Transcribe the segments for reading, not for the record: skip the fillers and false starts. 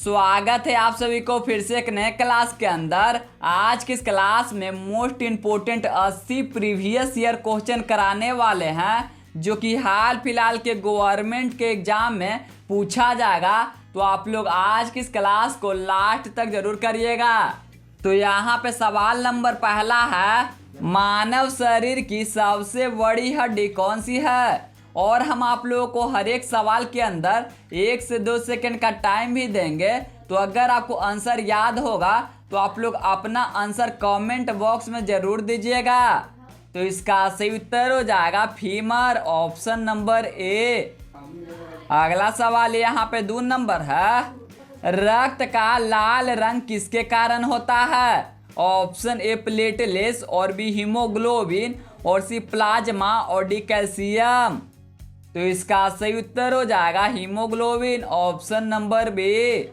स्वागत है आप सभी को फिर से एक नए क्लास के अंदर। आज की इस क्लास में most important 80 previous year question कराने वाले हैं जो कि हाल फिलहाल के गवर्नमेंट के एग्जाम में पूछा जाएगा। तो आप लोग आज की इस क्लास को लास्ट तक जरूर करिएगा। तो यहाँ पे सवाल नंबर पहला है, मानव शरीर की सबसे बड़ी हड्डी कौन सी है? और हम आप लोगों को हर एक सवाल के अंदर 1 से 2 सेकंड का टाइम भी देंगे। तो अगर आपको आंसर याद होगा तो आप लोग अपना आंसर कमेंट बॉक्स में जरूर दीजिएगा। तो इसका सही उत्तर हो जाएगा फीमर, ऑप्शन नंबर ए। अगला सवाल यहाँ पे 2 नंबर है, रक्त का लाल रंग किसके कारण होता है? ऑप्शन ए प्लेटलेट्स, और बी हीमोग्लोबिन, और सी प्लाज्मा, और डी कैल्शियम। तो इसका सही उत्तर हो जाएगा हीमोग्लोबिन, ऑप्शन नंबर बी।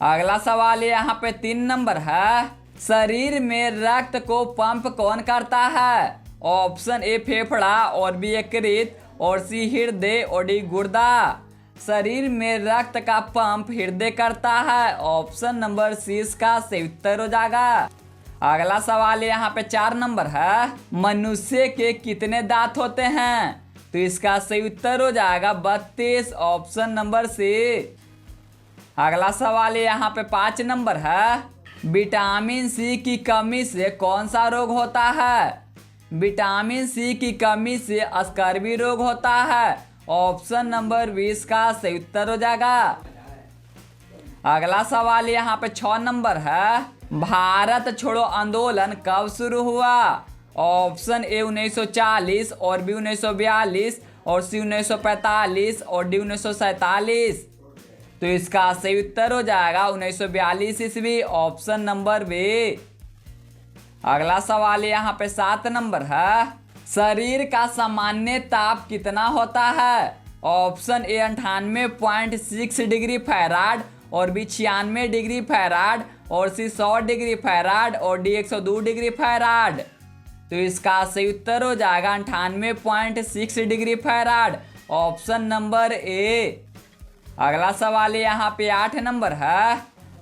अगला सवाल यहाँ पे 3 नंबर है, शरीर में रक्त को पंप कौन करता है? ऑप्शन ए फेफड़ा, और बी यकृत, और सी हृदय, और डी गुर्दा। शरीर में रक्त का पंप हृदय करता है, ऑप्शन नंबर सी इसका सही उत्तर हो जाएगा। अगला सवाल यहाँ पे 4 नंबर है, मनुष्य के कितने दांत होते हैं? तो इसका सही उत्तर हो जाएगा 32, ऑप्शन नंबर सी। अगला सवाल यहाँ पे 5 नंबर है, विटामिन सी की कमी से कौन सा रोग होता है? विटामिन सी की कमी से स्कर्वी रोग होता है, ऑप्शन नंबर 20 का सही उत्तर हो जाएगा। अगला सवाल यहाँ पे 6 नंबर है, भारत छोड़ो आंदोलन कब शुरू हुआ? ऑप्शन ए 1940, और बी 1942, और सी 1945, और डी 1947। तो इसका सही उत्तर हो जाएगा 1942 ईस्वी, ऑप्शन नंबर बी। अगला सवाल यहाँ पे 7 नंबर है, शरीर का सामान्य ताप कितना होता है? ऑप्शन ए 98.6 डिग्री फ़ारेनहाइट, और बी 96 डिग्री फ़ारेनहाइट, और सी 100 डिग्री फ़ारेनहाइट, और डी 102 डिग्री फ़ारेनहाइट। तो इसका सही उत्तर हो जाएगा 98.6 degree Fahrenheit, option number A. अगला सवाल यहाँ पे 8 नंबर है,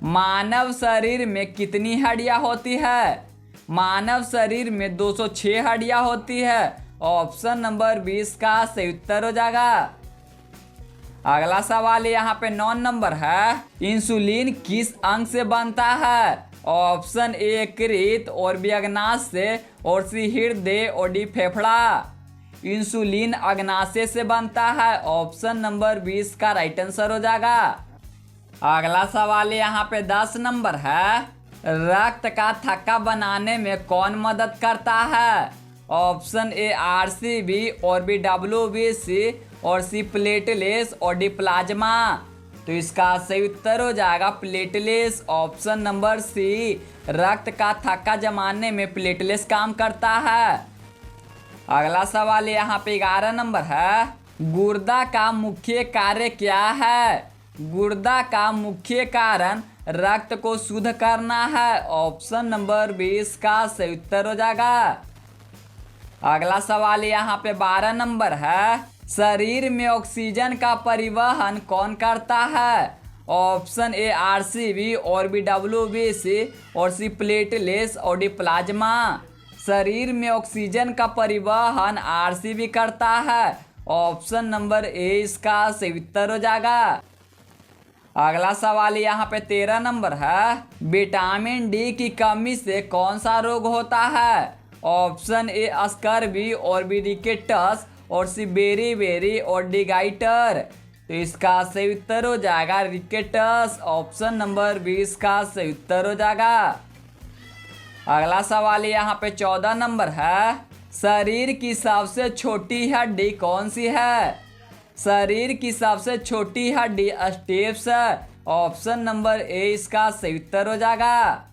मानव शरीर में कितनी हड्डियाँ होती है? मानव शरीर में 206 हड्डियाँ होती है, ऑप्शन नंबर 20 का सही उत्तर हो जाएगा। अगला सवाल यहाँ पे 9 नंबर है, इंसुलिन किस अंग से बनता है? ऑप्शन ए यकृत, और बी अग्नाशय, और सी हृदय, और डी फेफड़ा। इंसुलिन अग्नाशय से बनता है, ऑप्शन नंबर 20 का राइट आंसर हो जाएगा। अगला सवाल यहाँ पे 10 नंबर है, रक्त का थक्का बनाने में कौन मदद करता है? ऑप्शन ए आरसीबी, और बी डब्ल्यूबीसी, और सी प्लेटलेट्स, और डी प्लाज्मा। तो इसका सही उत्तर हो जाएगा प्लेटलेट्स, ऑप्शन नंबर सी। रक्त का थक्का जमाने में प्लेटलेट्स काम करता है। अगला सवाल यहाँ पे 11 नंबर है, गुर्दा का मुख्य कार्य क्या है? गुर्दा का मुख्य कारण रक्त को शुद्ध करना है, ऑप्शन नंबर 20 का सही उत्तर हो जाएगा। अगला सवाल यहाँ पे 12 नंबर है, शरीर में ऑक्सीजन का परिवहन कौन करता है? ऑप्शन ए आरसीबी, और बी डब्ल्यूबीसी, और सी प्लेटलेट्स, और डी प्लाज्मा। शरीर में ऑक्सीजन का परिवहन आरसीबी करता है, ऑप्शन नंबर ए इसका सही उत्तर हो जाएगा। अगला सवाल यहाँ पे 13 नंबर है, विटामिन डी की कमी से कौन सा रोग होता है? ऑप्शन ए स्कर्वी, और बी रिकेटस, और सी बेरी, और डी गाइटर। तो इसका सही उत्तर हो जाएगा रिकेटस, ऑप्शन नंबर 20 का सही उत्तर हो जाएगा। अगला सवाल यहाँ पे 14 नंबर है, शरीर की सबसे छोटी हड्डी कौन सी है? शरीर की सबसे छोटी हड्डी स्टेप्स है, ऑप्शन नंबर ए इसका सही उत्तर हो जाएगा।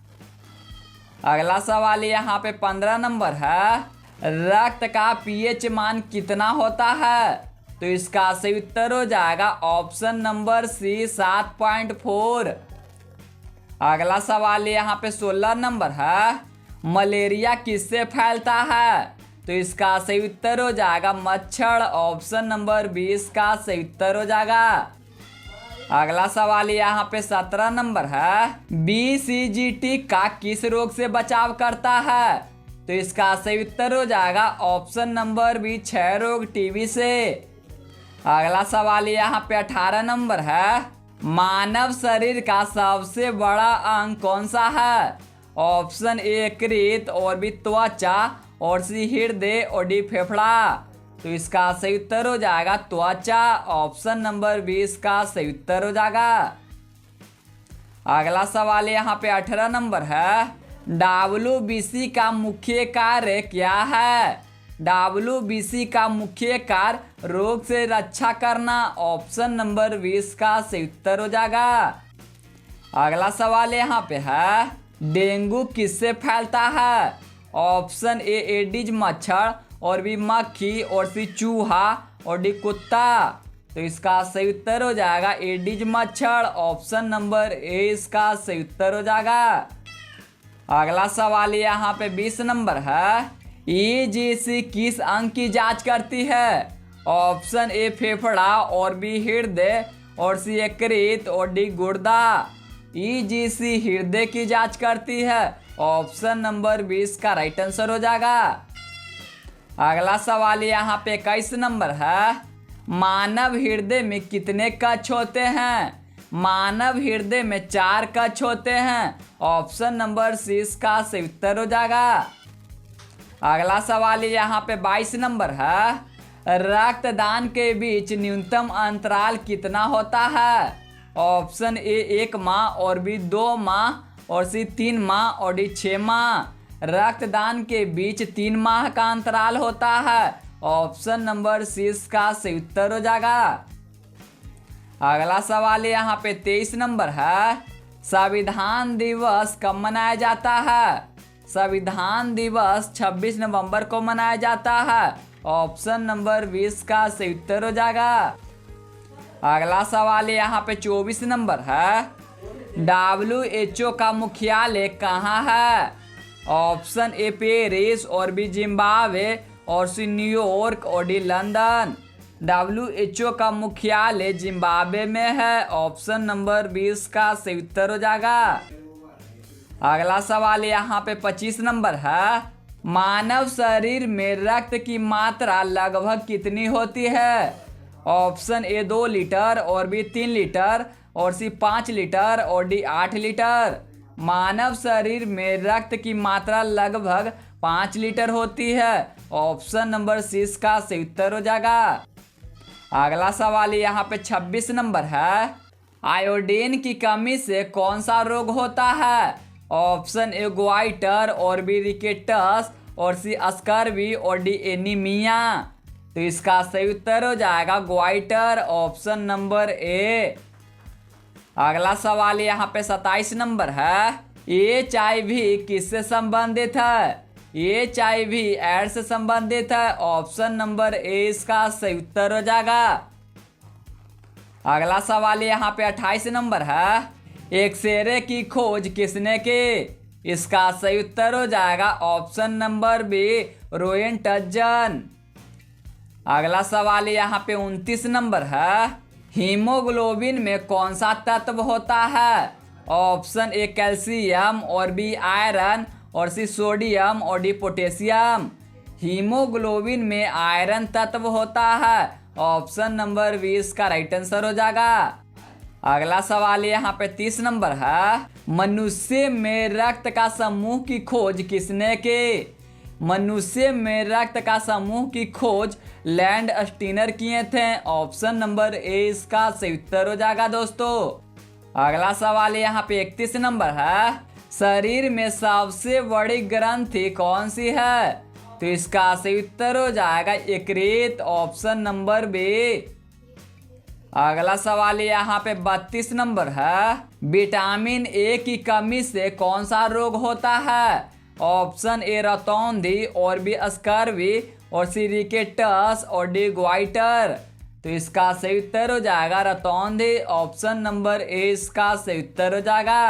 अगला सवाल यहाँ पे 15 नंबर है, रक्त का पीएच मान कितना होता है? तो इसका सही उत्तर हो जाएगा ऑप्शन नंबर सी 7.4। अगला सवाल यहाँ पे 16 नंबर है, मलेरिया किससे फैलता है? तो इसका सही उत्तर हो जाएगा मच्छर, ऑप्शन नंबर 20 का सही उत्तर हो जाएगा। अगला सवाल यहाँ पे 17 नंबर है, BCG का किस रोग से बचाव करता है? तो इसका सही उत्तर हो जाएगा ऑप्शन नंबर बी, क्षय रोग, टीबी से। अगला सवाल यहाँ पे 18 नंबर है, मानव शरीर का सबसे बड़ा अंग कौन सा है? ऑप्शन ए यकृत, और बी त्वचा, और सी हृदय, और डी फेफड़ा। तो इसका सही उत्तर हो जाएगा त्वचा, ऑप्शन नंबर बी इसका सही उत्तर हो जाएगा। अगला सवाल यहाँ पे 18 नंबर है, WBC का मुख्य कार्य क्या है? WBC का मुख्य कार्य रोग से रक्षा करना, ऑप्शन नंबर 20 का सही उत्तर हो जाएगा। अगला सवाल यहाँ पे है, डेंगू किससे फैलता है? ऑप्शन ए एडिज मच्छर, और बी मक्खी, और सी चूहा, और डी कुत्ता। तो इसका सही उत्तर हो जाएगा एडिज मच्छर, ऑप्शन नंबर ए इसका सही उत्तर हो जाएगा। अगला सवाल यहाँ पे 20 नंबर है, EGC किस अंग की जांच करती है? ऑप्शन ए फेफड़ा, और बी हृदय, और सी यकृत, और डी गुर्दा। EGC हृदय की जांच करती है, ऑप्शन नंबर 20 का राइट आंसर हो जाएगा। अगला सवाल यहाँ पे 21 नंबर है, मानव हृदय में कितने कक्ष होते हैं? मानव हृदय में 4 कक्ष होते हैं, ऑप्शन नंबर सी इसका सही उत्तर हो जाएगा। अगला सवाल यहाँ पे 22 नंबर है, रक्तदान के बीच न्यूनतम अंतराल कितना होता है? ऑप्शन ए 1 माह, और बी 2 माह, और सी 3 माह, और डी 6 माह। रक्तदान के बीच 3 माह का अंतराल होता है, ऑप्शन नंबर सी इसका सही उत्तर हो जाएगा। अगला सवाल यहाँ पे 23 नंबर है, संविधान दिवस कब मनाया जाता है? संविधान दिवस 26 नवंबर को मनाया जाता है, ऑप्शन नंबर 20 का सही उत्तर हो जाएगा। अगला सवाल यहाँ पे 24 नंबर है, WHO का मुख्यालय कहाँ है? ऑप्शन ए पेरिस, और बी जिम्बाब्वे, और सी न्यूयॉर्क, और डी लंदन। WHO का मुख्यालय जिम्बाब्वे में है, ऑप्शन नंबर 20 का सही उत्तर हो जाएगा। अगला सवाल यहाँ पे 25 नंबर है, मानव शरीर में रक्त की मात्रा लगभग कितनी होती है? ऑप्शन ए 2 लीटर, और बी 3 लीटर, और सी 5 लीटर, और डी 8 लीटर। मानव शरीर में रक्त की मात्रा लगभग 5 लीटर होती है, ऑप्शन नंबर सी इसका सही उत्तर हो जाएगा। अगला सवाल यहाँ पे 26 नंबर है, आयोडीन की कमी से कौन सा रोग होता है? ऑप्शन ए ग्वाइटर, और बी रिकेटस, और सी स्कर्वी, और डी एनीमिया। तो इसका सही उत्तर हो जाएगा ग्वाइटर, ऑप्शन नंबर ए। अगला सवाल यहाँ पे 27 नंबर है, HIV किससे संबंधित है? HIV एड्स से संबंधित है, ऑप्शन नंबर ए इसका सही उत्तर हो जाएगा। अगला सवाल यहाँ पे 28 नंबर है, एक्सरे की खोज किसने की? इसका सही उत्तर हो जाएगा ऑप्शन नंबर बी, रोएंटजन। अगला सवाल यहाँ पे 29 नंबर है, हीमोग्लोबिन में कौन सा तत्व होता है? ऑप्शन ए कैल्शियम, और बी आयरन, और सी सोडियम, और डी पोटेशियम। हीमोग्लोबिन में आयरन तत्व होता है, ऑप्शन नंबर 20 का राइट आंसर हो जाएगा। अगला सवाल यहाँ पे 30 नंबर है, मनुष्य में रक्त का समूह की खोज किसने की? मनुष्य में रक्त का समूह की खोज लैंड स्टीनर किए थे, ऑप्शन नंबर ए इसका सही उत्तर हो जाएगा दोस्तों। अगला सवाल यहाँ पे 31 नंबर है, शरीर में सबसे बड़ी ग्रंथि कौन सी है? तो इसका सही उत्तर हो जाएगा यकृत, ऑप्शन नंबर बी। अगला सवाल यहाँ पे 32 नंबर है, विटामिन ए की कमी से कौन सा रोग होता है? ऑप्शन ए रतौंधी, और बी स्कर्वी, और सी रिकेटस, और डी ग्वाइटर। तो इसका सही उत्तर हो जाएगा रतौंधी, ऑप्शन नंबर ए इसका सही उत्तर हो जाएगा।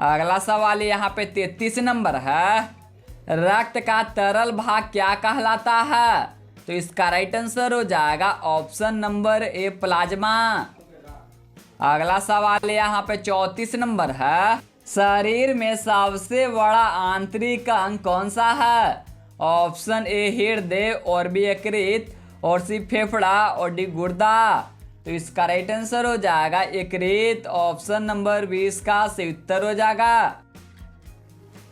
अगला सवाल यहाँ पे 33 नंबर है, रक्त का तरल भाग क्या कहलाता है? तो इसका राइट आंसर हो जाएगा ऑप्शन नंबर ए प्लाज्मा। अगला सवाल यहाँ पे 34 नंबर है, शरीर में सबसे बड़ा आंतरिक अंग कौन सा है? ऑप्शन ए हृदय और बी यकृत और सी फेफड़ा और डी गुर्दा। तो इसका राइट आंसर हो जाएगा यकृत। ऑप्शन नंबर 20 का सही उत्तर हो जाएगा।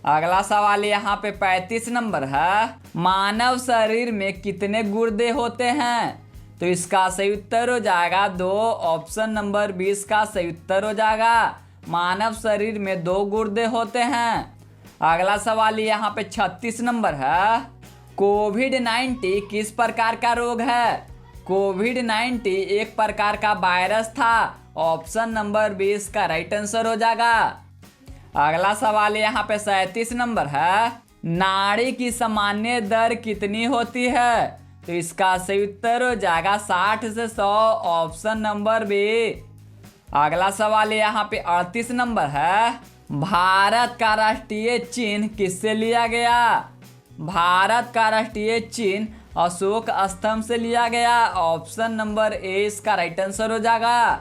अगला सवाल यहाँ पे 35 नंबर है, मानव शरीर में कितने गुर्दे होते हैं? तो इसका सही उत्तर हो जाएगा 2। ऑप्शन नंबर 20 का सही उत्तर हो जाएगा। मानव शरीर में 2 गुर्दे होते हैं। अगला सवाल यहाँ पे 36 नंबर है, कोविड-19 किस प्रकार का रोग है? कोविड-19 एक प्रकार का वायरस था। ऑप्शन नंबर 20 का राइट आंसर हो जाएगा। अगला सवाल यहाँ पे 37 नंबर है, नाड़ी की सामान्य दर कितनी होती है? तो इसका सही उत्तर हो जाएगा 60 से 100। Option number B. अगला सवाल यहाँ पे 38 नंबर है, भारत का राष्ट्रीय चिन्ह किससे लिया गया? भारत का राष्ट्रीय चिन्ह अशोक स्तंभ से लिया गया। ऑप्शन नंबर ए इसका राइट आंसर हो जाएगा।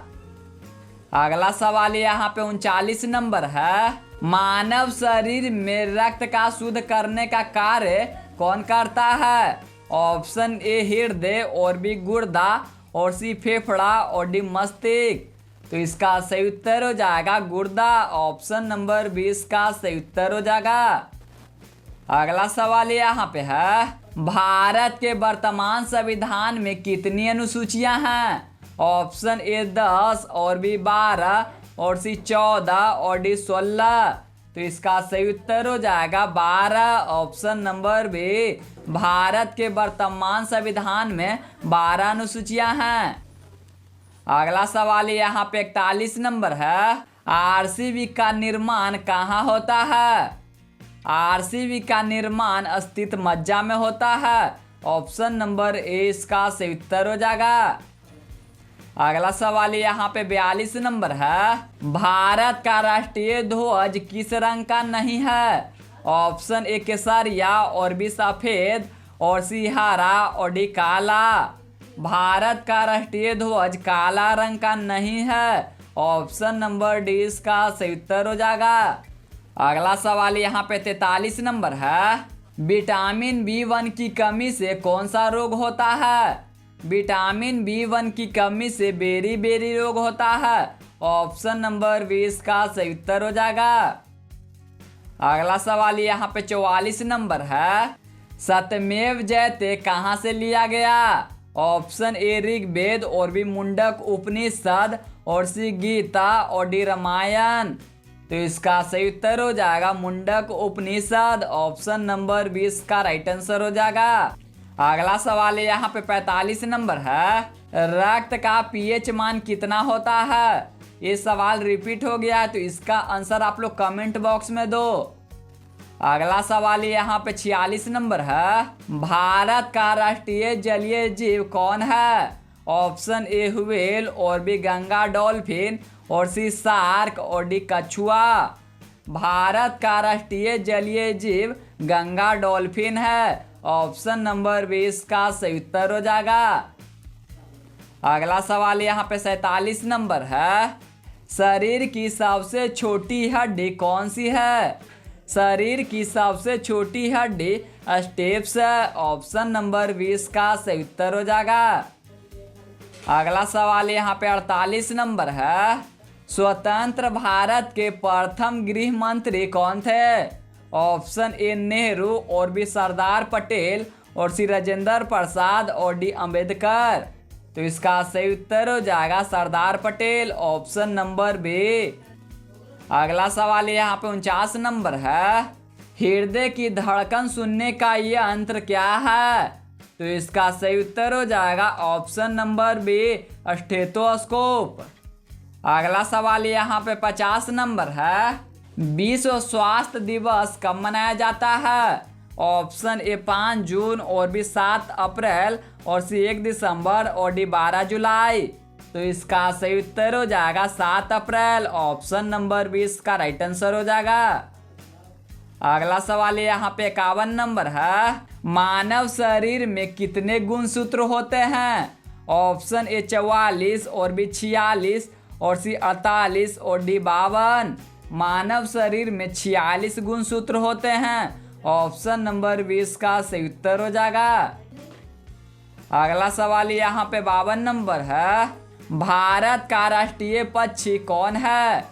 अगला सवाल यहाँ पे 39 नंबर है, मानव शरीर में रक्त का शुद्ध करने का कार्य कौन करता है? ऑप्शन ए हृदय और बी गुर्दा और सी फेफड़ा और डी मस्तिष्क। तो इसका सही उत्तर हो जाएगा गुर्दा। ऑप्शन नंबर 20 का सही उत्तर हो जाएगा। अगला सवाल यहाँ पे है, भारत के वर्तमान संविधान में कितनी अनुसूचियां हैं? ऑप्शन ए 10 और बी 12 और सी 14 और डी 16। तो इसका सही उत्तर हो जाएगा 12। Option number B. भारत के वर्तमान संविधान में 12 अनुसूचियां हैं। अगला सवाल यहाँ पे 41 नंबर है, आरसीबी का निर्माण कहाँ होता है? आरसीबी का निर्माण अस्थित मज्जा में होता है। ऑप्शन नंबर ए इसका सही उत्तर हो जाएगा। अगला सवाल यहाँ पे 42 नंबर है, भारत का राष्ट्रीय ध्वज किस रंग का नहीं है? ऑप्शन ए केसरिया और बी सफेद और सी हरा और डी काला। भारत का राष्ट्रीय ध्वज काला रंग का नहीं है। ऑप्शन नंबर डी इसका सही उत्तर हो जाएगा। अगला सवाल यहाँ पे 43 नंबर है, विटामिन B1 की कमी से कौन सा रोग होता है? विटामिन B1 की कमी से बेरी रोग होता है। ऑप्शन नंबर 20 का सही उत्तर हो जाएगा। अगला सवाल यहाँ पे 44 नंबर है, सत्यमेव जयते कहाँ से लिया गया? ऑप्शन ए ऋग्वेद और बी मुंडक उपनिषद और सी गीता और डी रामायण। तो इसका सही उत्तर हो जाएगा मुंडक उपनिषद। ऑप्शन नंबर 20 का राइट आंसर हो जाएगा। अगला सवाल यहाँ पे 45 नंबर है, रक्त का पीएच मान कितना होता है? ये सवाल रिपीट हो गया है, तो इसका आंसर आप लोग कमेंट बॉक्स में दो। अगला सवाल यहाँ पे 46 नंबर है, भारत का राष्ट्रीय जलीय जीव कौन है? ऑप्शन ए व्हेल और बी गंगा डॉल्फिन और सी शार्क और डी कछुआ। भारत का राष्ट्रीय जलीय जीव गंगा डॉल्फिन है। ऑप्शन नंबर 20 का सही उत्तर हो जाएगा। अगला सवाल यहाँ पे 47 नंबर है, शरीर की सबसे छोटी हड्डी कौन सी है? शरीर की सबसे छोटी हड्डी स्टेप्स है। ऑप्शन नंबर 20 का सही उत्तर हो जाएगा। अगला सवाल यहाँ पे 48 नंबर है, स्वतंत्र भारत के प्रथम गृह मंत्री कौन थे? ऑप्शन ए नेहरू और बी सरदार पटेल और सी राजेंद्र प्रसाद और डी अम्बेडकर। तो इसका सही उत्तर हो जाएगा Sardar Patel. Option number B. अगला सवाल यहाँ पे 49 नंबर है, हृदय की धड़कन सुनने का यंत्र क्या है? तो इसका सही उत्तर हो जाएगा ऑप्शन नंबर बी स्टेथोस्कोप। अगला सवाल यहाँ पे 50 नंबर है, विश्व स्वास्थ्य दिवस कब मनाया जाता है? ऑप्शन ए 5 जून और बी 7 अप्रैल और सी 1 दिसंबर और डी 12 जुलाई। तो इसका सही उत्तर हो जाएगा 7 अप्रैल। ऑप्शन नंबर 20 का राइट आंसर हो जाएगा। अगला सवाल यहाँ पे 51 नंबर है, मानव शरीर में कितने गुणसूत्र होते हैं? ऑप्शन ए 44 और बी 46 और सी 48 और डी 52। मानव शरीर में 46 गुणसूत्र होते हैं। ऑप्शन नंबर 20 का सही उत्तर हो जाएगा। अगला सवाल यहाँ पे 52 नंबर है। भारत का राष्ट्रीय पक्षी कौन है?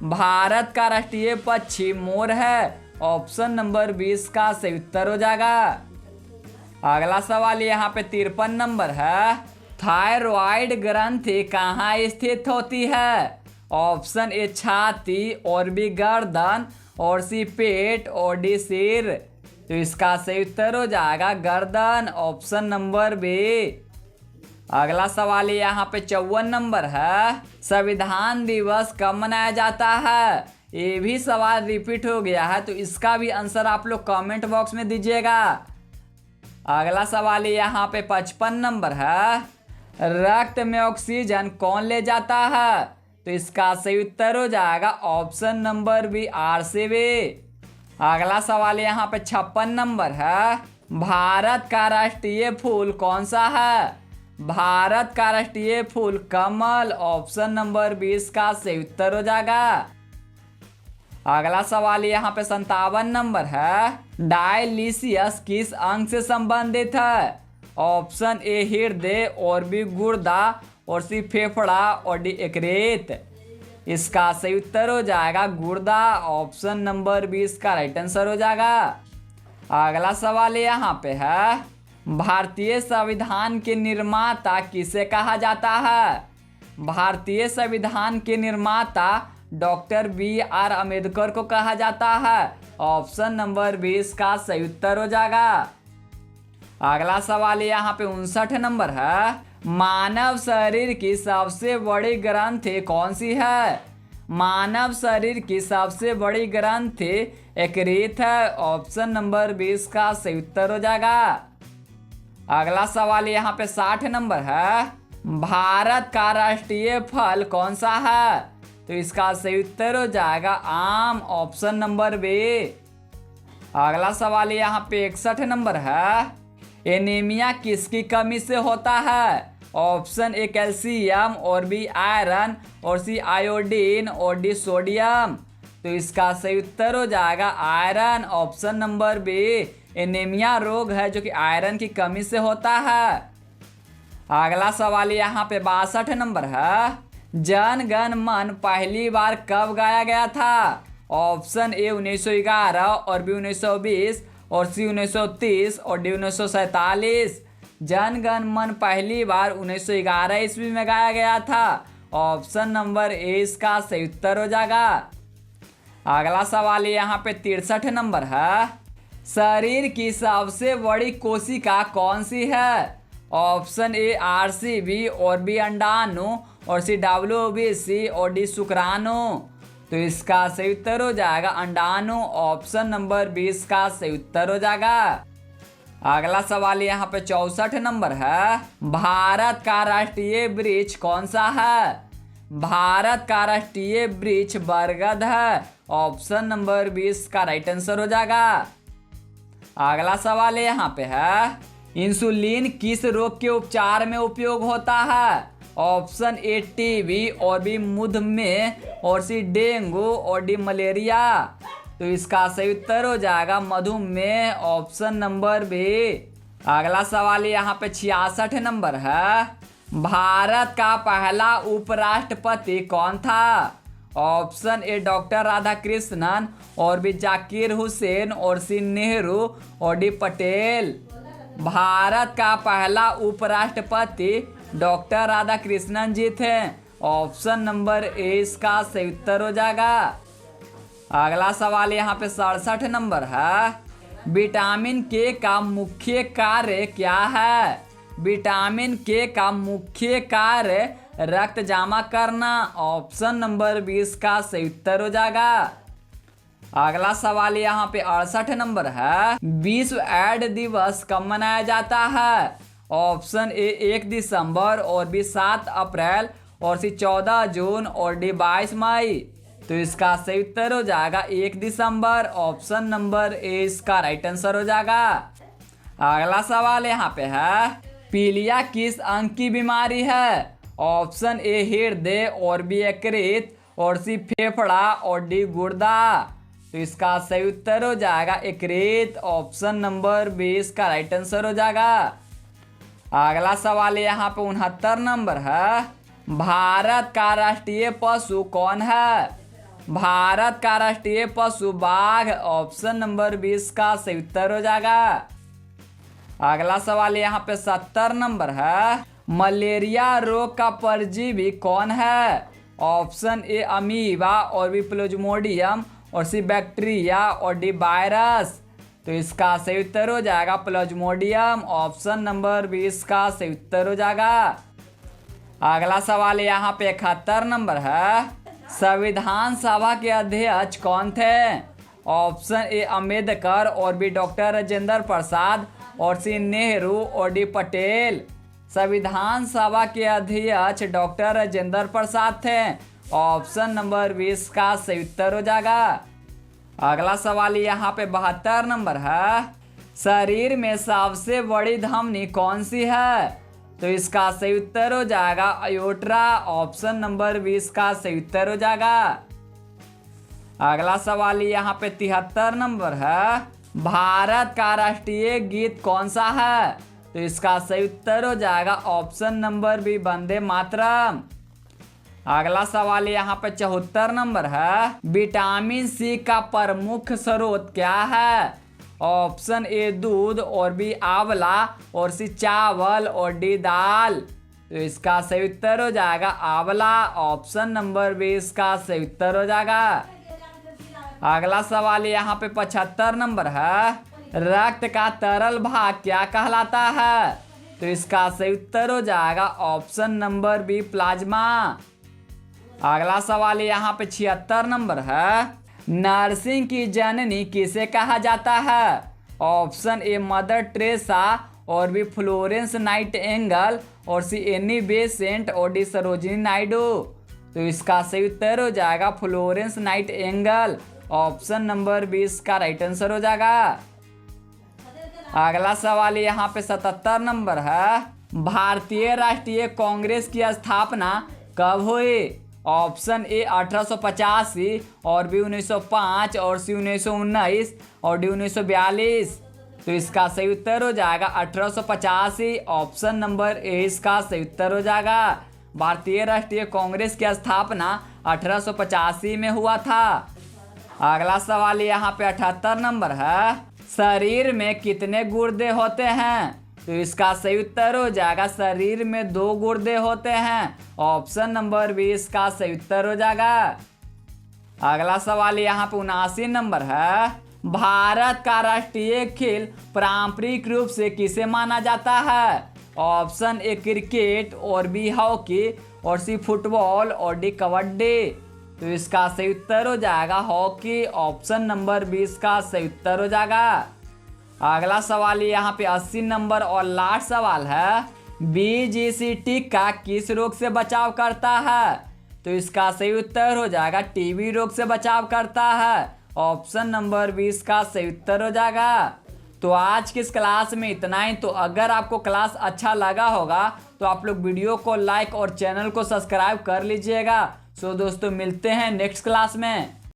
भारत का राष्ट्रीय पक्षी मोर है। ऑप्शन नंबर 20 का सही उत्तर हो जाएगा। अगला सवाल यहाँ पे 53 नंबर है। थायराइड ग्रंथि कहाँ स्थित होती है? ऑप्शन ए छाती और बी गर्दन और सी पेट और डी सिर। तो इसका सही उत्तर हो जाएगा गर्दन। Option number B. अगला सवाल यहाँ पे 54 नंबर है। संविधान दिवस कब मनाया जाता है? ये भी सवाल रिपीट हो गया है, तो इसका भी आंसर आप लोग कमेंट बॉक्स में दीजिएगा। अगला सवाल यहाँ पे 55 नंबर है। रक्त में ऑक्सीजन कौन ले जाता है? तो इसका सही उत्तर हो जाएगा ऑप्शन नंबर बी आरसीबी। अगला सवाल यहाँ पे 56 नंबर है। भारत का राष्ट्रीय फूल कौन सा है? भारत का राष्ट्रीय फूल कमल। ऑप्शन नंबर 20 का सही उत्तर हो जाएगा। अगला सवाल यहाँ पे 57 नंबर है। डायलिसियस किस अंग से संबंधित है? ऑप्शन ए हृदय और बी गुर्दा और सी फेफड़ा और डी यकृत। इसका सही उत्तर हो जाएगा गुर्दा। ऑप्शन नंबर 20 का राइट आंसर हो जाएगा। अगला सवाल यहाँ पे है। भारतीय संविधान के निर्माता किसे कहा जाता है? भारतीय संविधान के निर्माता डॉक्टर बी.आर. अम्बेडकर को कहा जाता है। ऑप्शन नंबर 20 का सही उत्तर हो जाएगा। अगला सवाल यहाँ पे 59 नंबर है। मानव शरीर की सबसे बड़ी ग्रंथि कौन सी है? मानव शरीर की सबसे बड़ी ग्रंथि यकृत है। ऑप्शन नंबर 20 का सही उत्तर हो जाएगा। अगला सवाल यहाँ पे 60 नंबर है। भारत का राष्ट्रीय फल कौन सा है? तो इसका सही उत्तर हो जाएगा आम। Option number B. अगला सवाल यहाँ पे 61 नंबर है। एनीमिया किसकी कमी से होता है? ऑप्शन ए कैल्शियम और बी आयरन और सी आयोडीन और डी सोडियम। तो इसका सही उत्तर हो जाएगा iron. Option number B. Anaemia रोग है जो कि आयरन की कमी से होता है। अगला सवाल यहाँ पे 62 नंबर है। जन गण मन पहली बार कब गाया गया था? ऑप्शन ए 1911 और बी 1920 और सी 1930 और डी 1947। जन गण मन पहली बार 1911 ईस्वी में गाया गया था। ऑप्शन नंबर ए इसका सही उत्तर हो जाएगा। अगला सवाल यहाँ पे 63 नंबर है। शरीर की सबसे बड़ी कोशिका कौन सी है? ऑप्शन ए आरसीबी और बी अंडाणु और सी डब्ल्यूबीसी और डी शुक्राणु। तो इसका सही उत्तर हो जाएगा अंडाणु। ऑप्शन नंबर 20 का सही उत्तर हो जाएगा। अगला सवाल यहाँ पे 64 नंबर है। भारत का राष्ट्रीय वृक्ष कौन सा है? भारत का राष्ट्रीय वृक्ष बरगद है। ऑप्शन नंबर 20 का राइट आंसर हो जाएगा। अगला सवाल यहाँ पे है। इंसुलिन किस रोग के उपचार में उपयोग होता है? ऑप्शन ए टीबी और बी मधुमेह और सी डेंगू और डी मलेरिया। तो इसका सही उत्तर हो जाएगा मधुमेह। Option number B. अगला सवाल यहाँ पे 66 नंबर है। भारत का पहला उपराष्ट्रपति कौन था? ऑप्शन ए डॉक्टर राधाकृष्णन और बी जाकिर हुसैन और सी नेहरू और डी पटेल। भारत का पहला उपराष्ट्रपति डॉक्टर राधाकृष्णन जी थे। ऑप्शन नंबर ए इसका सही उत्तर हो जाएगा। अगला सवाल यहाँ पे 67 नंबर है। विटामिन के का मुख्य कार्य क्या है? विटामिन के का मुख्य कार्य रक्त जमा करना। ऑप्शन नंबर 20 का सही उत्तर हो जाएगा। अगला सवाल यहाँ पे 68 नंबर है। विश्व एड्स दिवस कब मनाया जाता है? ऑप्शन ए 1 दिसंबर और बी 7 अप्रैल और सी 14 जून और डी 22 मई। तो इसका सही उत्तर हो जाएगा 1 दिसंबर। ऑप्शन नंबर ए इसका राइट आंसर हो जाएगा। अगला सवाल यहाँ पे है। पीलिया किस अंग की बीमारी है? ऑप्शन ए हृदय और बी यकृत और सी फेफड़ा और डी गुर्दा। तो इसका सही उत्तर हो जाएगा यकृत। ऑप्शन नंबर 20 का राइट आंसर हो जाएगा। अगला सवाल यहाँ पे 69 नंबर है। भारत का राष्ट्रीय पशु कौन है? भारत का राष्ट्रीय पशु बाघ। ऑप्शन नंबर 20 का सही उत्तर हो जाएगा। अगला सवाल यहाँ पे 70 नंबर है। मलेरिया रोग का परजीवी कौन है? ऑप्शन ए अमीबा और बी प्लाज्मोडियम और सी बैक्टीरिया और डी वायरस। तो इसका सही उत्तर हो जाएगा प्लाज्मोडियम। ऑप्शन नंबर 20 का सही उत्तर हो जाएगा। अगला सवाल यहाँ पे 71 नंबर है। संविधान सभा के अध्यक्ष कौन थे? ऑप्शन ए अम्बेडकर और बी डॉक्टर राजेंद्र प्रसाद और सी नेहरू और डी पटेल। संविधान सभा के अध्यक्ष डॉक्टर राजेंद्र प्रसाद थे। ऑप्शन नंबर 20 का सही उत्तर हो जाएगा। अगला सवाल यहाँ पे 72 नंबर है। शरीर में सबसे बड़ी धमनी कौन सी है? तो इसका सही उत्तर हो जाएगा अयोट्रा। ऑप्शन नंबर 20 का सही उत्तर हो जाएगा। अगला सवाल यहाँ पे 73 नंबर है। भारत का राष्ट्रीय गीत कौन सा है? तो इसका सही उत्तर हो जाएगा option number B Vande Mataram. अगला सवाल यहाँ पे 74 नंबर है। विटामिन सी का प्रमुख स्रोत क्या है? ऑप्शन ए दूध और बी आंवला और सी चावल और डी दाल। तो इसका सही उत्तर हो जाएगा आंवला। ऑप्शन नंबर 20 का सही उत्तर हो जाएगा। अगला सवाल यहाँ पे 75 नंबर है। रक्त का तरल भाग क्या कहलाता है? तो इसका सही उत्तर हो जाएगा ऑप्शन नंबर बी प्लाज्मा। अगला सवाल यहाँ पे 76 नंबर है। नर्सिंग की जननी किसे कहा जाता है? ऑप्शन ए मदर टेरेसा और बी फ्लोरेंस नाइटिंगेल और सी एनी बेसेंट और डी सरोजिनी नायडू। तो इसका सही उत्तर हो जाएगा फ्लोरेंस नाइटिंगेल। ऑप्शन नंबर 20 का राइट आंसर हो जाएगा। अगला सवाल यहाँ पे 77 नंबर है। भारतीय राष्ट्रीय कांग्रेस की स्थापना कब हुई? ऑप्शन ए 1885 और बी 1905 और सी 1919 और डी 1942। तो इसका सही उत्तर हो जाएगा 1885। ऑप्शन नंबर ए इसका सही उत्तर हो जाएगा। भारतीय राष्ट्रीय कांग्रेस की स्थापना 1885 में हुआ था। अगला सवाल यहाँ पे 78 नंबर है। शरीर में कितने गुर्दे होते हैं? तो इसका सही उत्तर हो जाएगा शरीर में 2 गुर्दे होते हैं। ऑप्शन नंबर 20 का सही उत्तर हो जाएगा। अगला सवाल यहाँ पे 79 नंबर है। भारत का राष्ट्रीय खेल पारंपरिक रूप से किसे माना जाता है? ऑप्शन ए क्रिकेट और बी हॉकी और सी फुटबॉल और डी कबड्डी। तो इसका सही उत्तर हो जाएगा हॉकी। ऑप्शन नंबर 20 का सही उत्तर हो जाएगा। अगला सवाल यहाँ पे 80 नंबर और लास्ट सवाल है। बीजीसी टीका किस रोग से बचाव करता है? तो इसका सही उत्तर हो जाएगा टीबी रोग से बचाव करता है। ऑप्शन नंबर 20 का सही उत्तर हो जाएगा। तो आज की इस क्लास में इतना ही। तो अगर आपको क्लास अच्छा लगा होगा तो आप लोग वीडियो को लाइक और चैनल को सब्सक्राइब कर लीजिएगा। सो दोस्तों मिलते हैं नेक्स्ट क्लास में।